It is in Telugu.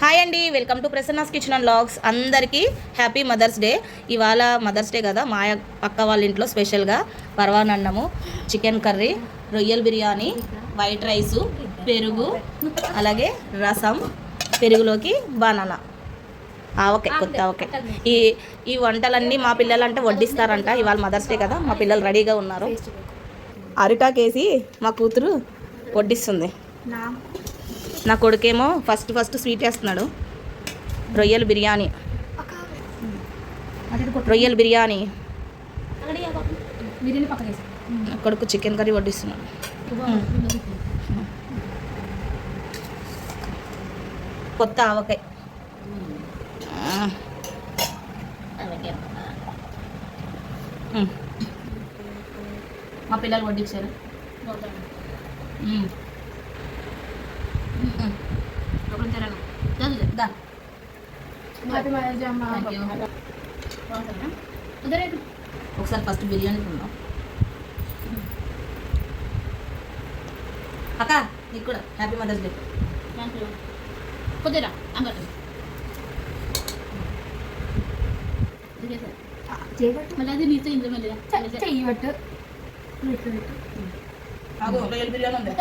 హాయ్ అండి, welcome to Prasanna's kitchen and vlogs. అందరికీ హ్యాపీ మదర్స్ డే. ఇవాళ మదర్స్ డే కదా, మా అక్క వాళ్ళ ఇంట్లో స్పెషల్గా పరవానన్నము, చికెన్ కర్రీ, రొయ్యల బిర్యానీ, వైట్ రైసు, పెరుగు, అలాగే రసం, పెరుగులోకి బనానా, ఆవకాయ, కొత్త ఆవకాయ. ఈ వంటలన్నీ మా పిల్లలంటే వడ్డిస్తారంట. ఇవాళ మదర్స్ డే కదా, మా పిల్లలు రెడీగా ఉన్నారు. అరిటాకేసి మా కూతురు వడ్డిస్తుంది. నా కొడుకేమో ఫస్ట్ స్వీట్ వేస్తున్నాడు. రొయ్యల బిర్యానీ, నా కొడుకు చికెన్ కర్రీ వడ్డిస్తున్నాడు. కొత్త ఆవకాయ. మా పిల్లలు వడ్డించారు. ఒకసారి ఫస్ట్ బిర్యానీ తిందాం. అక్క నీకు కూడా హ్యాపీ మదర్స్ డే. కొద్దిరా మళ్ళీ అది నీతో ఇంట్లో మళ్ళీ చెయ్యబట్టు. బిర్యానీ ఉంది.